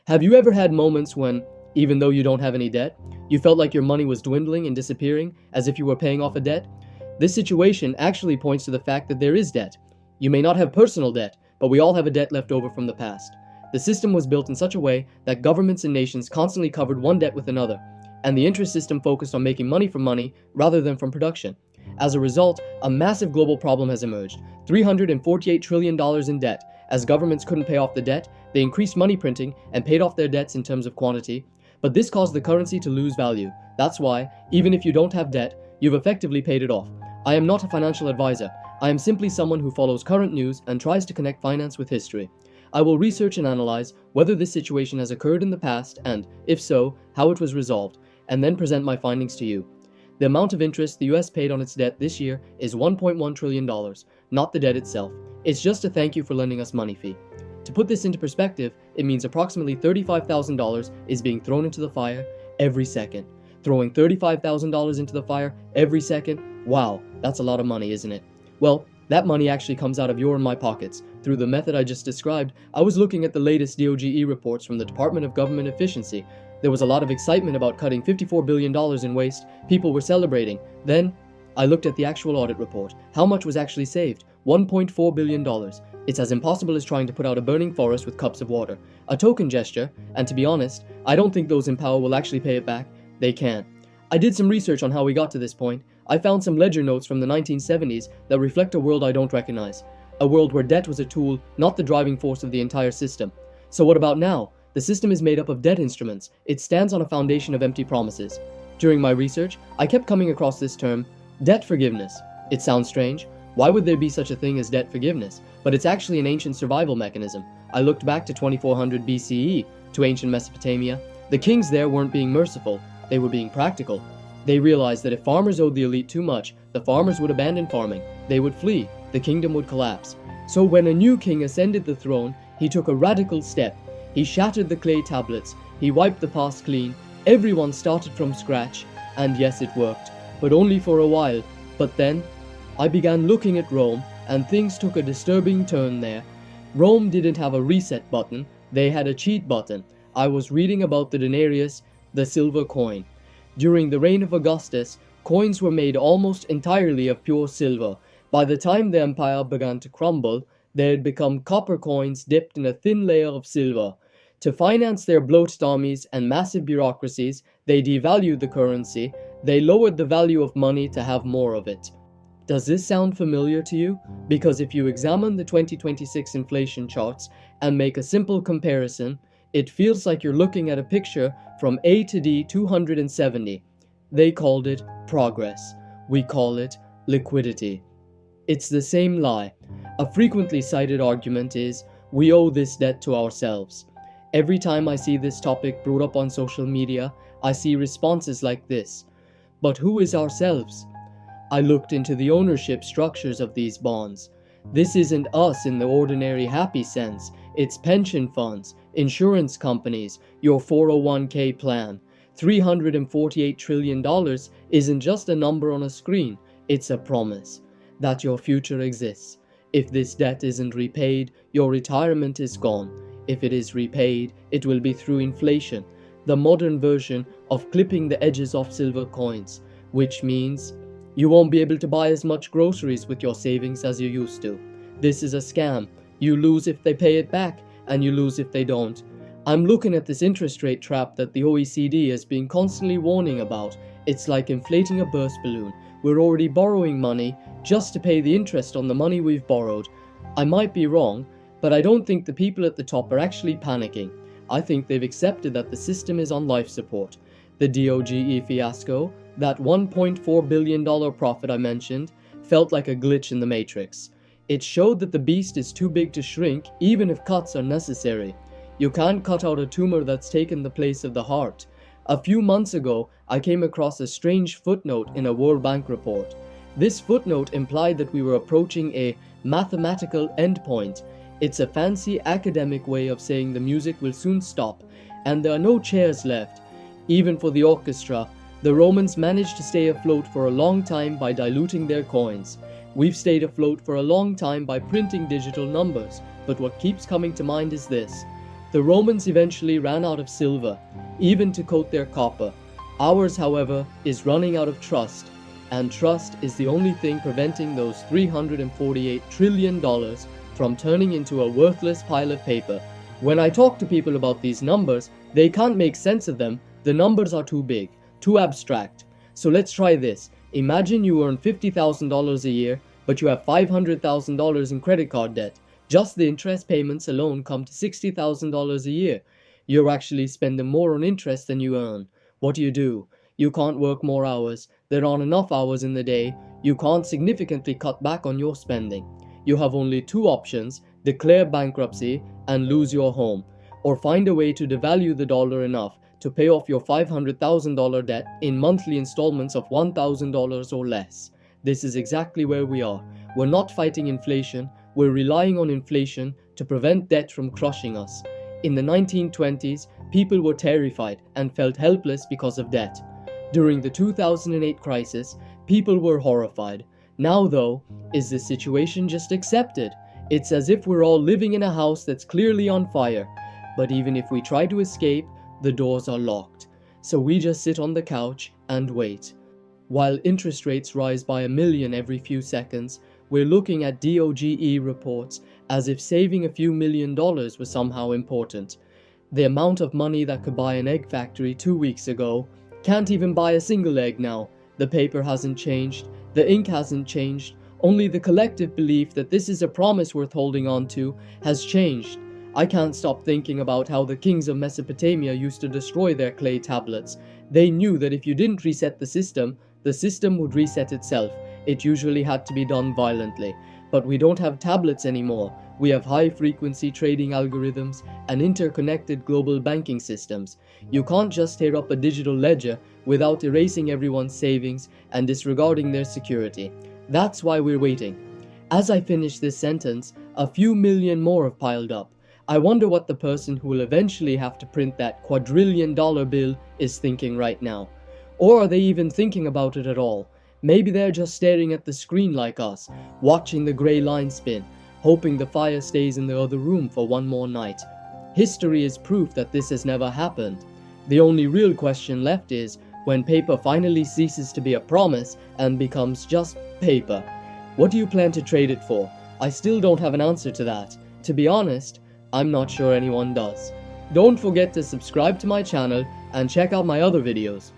Have you ever had moments when, even though you don't have any debt, you felt like your money was dwindling and disappearing as if you were paying off a debt? This situation actually points to the fact that there is debt. You may not have personal debt, but we all have a debt left over from the past. The system was built in such a way that governments and nations constantly covered one debt with another, and the interest system focused on making money from money rather than from production. As a result, a massive global problem has emerged: $348 trillion in debt. As governments couldn't pay off the debt, they increased money printing and paid off their debts in terms of quantity, but this caused the currency to lose value. That's why, even if you don't have debt, you've effectively paid it off. I am not a financial advisor. I am simply someone who follows current news and tries to connect finance with history. I will research and analyze whether this situation has occurred in the past and, if so, how it was resolved, and then present my findings to you. The amount of interest the US paid on its debt this year is $1.1 trillion, not the debt itself. It's just a thank you for lending us money fee. To put this into perspective, it means approximately $35,000 is being thrown into the fire every second. Throwing $35,000 into the fire every second? Wow, that's a lot of money, isn't it? Well, that money actually comes out of your and my pockets. Through the method I just described, I was looking at the latest DOGE reports from the Department of Government Efficiency. There was a lot of excitement about cutting $54 billion in waste. People were celebrating. Then, I looked at the actual audit report. How much was actually saved? $1.4 billion. It's as impossible as trying to put out a burning forest with cups of water. A token gesture, and to be honest, I don't think those in power will actually pay it back. They can't. I did some research on how we got to this point. I found some ledger notes from the 1970s that reflect a world I don't recognize. A world where debt was a tool, not the driving force of the entire system. So what about now? The system is made up of debt instruments. It stands on a foundation of empty promises. During my research, I kept coming across this term, debt forgiveness. It sounds strange. Why would there be such a thing as debt forgiveness? But it's actually an ancient survival mechanism. I looked back to 2400 BCE, to ancient Mesopotamia. The kings there weren't being merciful, they were being practical. They realized that if farmers owed the elite too much, the farmers would abandon farming. They would flee. The kingdom would collapse. So when a new king ascended the throne, he took a radical step. He shattered the clay tablets. He wiped the past clean. Everyone started from scratch. And yes, it worked. But only for a while. But then, I began looking at Rome, and things took a disturbing turn there. Rome didn't have a reset button. They had a cheat button. I was reading about the denarius, the silver coin. During the reign of Augustus, coins were made almost entirely of pure silver. By the time the empire began to crumble, they had become copper coins dipped in a thin layer of silver. To finance their bloated armies and massive bureaucracies, they devalued the currency. They lowered the value of money to have more of it. Does this sound familiar to you? Because if you examine the 2026 inflation charts and make a simple comparison, it feels like you're looking at a picture from A to D 270. They called it progress. We call it liquidity. It's the same lie. A frequently cited argument is, we owe this debt to ourselves. Every time I see this topic brought up on social media, I see responses like this. But who is ourselves? I looked into the ownership structures of these bonds. This isn't us in the ordinary happy sense. It's pension funds, insurance companies, your 401k plan. $348 trillion isn't just a number on a screen. It's a promise that your future exists. If this debt isn't repaid, your retirement is gone. If it is repaid, it will be through inflation, the modern version of clipping the edges off silver coins, which means you won't be able to buy as much groceries with your savings as you used to. This is a scam. You lose if they pay it back, and you lose if they don't. I'm looking at this interest rate trap that the OECD has been constantly warning about. It's like inflating a burst balloon. We're already borrowing money just to pay the interest on the money we've borrowed. I might be wrong, but I don't think the people at the top are actually panicking. I think they've accepted that the system is on life support. The DOGE fiasco, that $1.4 billion profit I mentioned, felt like a glitch in the matrix. It showed that the beast is too big to shrink, even if cuts are necessary. You can't cut out a tumor that's taken the place of the heart. A few months ago, I came across a strange footnote in a World Bank report. This footnote implied that we were approaching a mathematical endpoint. It's a fancy academic way of saying the music will soon stop, and there are no chairs left. Even for the orchestra, the Romans managed to stay afloat for a long time by diluting their coins. We've stayed afloat for a long time by printing digital numbers, but what keeps coming to mind is this. The Romans eventually ran out of silver, even to coat their copper. Ours, however, is running out of trust, and trust is the only thing preventing those $348 trillion from turning into a worthless pile of paper. When I talk to people about these numbers, they can't make sense of them. The numbers are too big, too abstract. So let's try this. Imagine you earn $50,000 a year, but you have $500,000 in credit card debt. Just the interest payments alone come to $60,000 a year. You're actually spending more on interest than you earn. What do? You can't work more hours. There aren't enough hours in the day. You can't significantly cut back on your spending. You have only two options: declare bankruptcy and lose your home, or find a way to devalue the dollar enough to pay off your $500,000 debt in monthly installments of $1,000 or less. This is exactly where we are. We're not fighting inflation, we're relying on inflation to prevent debt from crushing us. In the 1920s, people were terrified and felt helpless because of debt. During the 2008 crisis, people were horrified. Now though, is the situation just accepted? It's as if we're all living in a house that's clearly on fire. But even if we try to escape, the doors are locked. So we just sit on the couch and wait. While interest rates rise by $1 million every few seconds, we're looking at DOGE reports as if saving a few $1,000,000 was somehow important. The amount of money that could buy an egg factory 2 weeks ago can't even buy a single egg now. The paper hasn't changed, the ink hasn't changed, only the collective belief that this is a promise worth holding on to has changed. I can't stop thinking about how the kings of Mesopotamia used to destroy their clay tablets. They knew that if you didn't reset the system would reset itself. It usually had to be done violently. But we don't have tablets anymore. We have high-frequency trading algorithms and interconnected global banking systems. You can't just tear up a digital ledger without erasing everyone's savings and disregarding their security. That's why we're waiting. As I finish this sentence, a few million more have piled up. I wonder what the person who will eventually have to print that quadrillion-dollar bill is thinking right now. Or are they even thinking about it at all? Maybe they're just staring at the screen like us, watching the grey line spin, hoping the fire stays in the other room for one more night. History is proof that this has never happened. The only real question left is when paper finally ceases to be a promise and becomes just paper. What do you plan to trade it for? I still don't have an answer to that. To be honest, I'm not sure anyone does. Don't forget to subscribe to my channel and check out my other videos.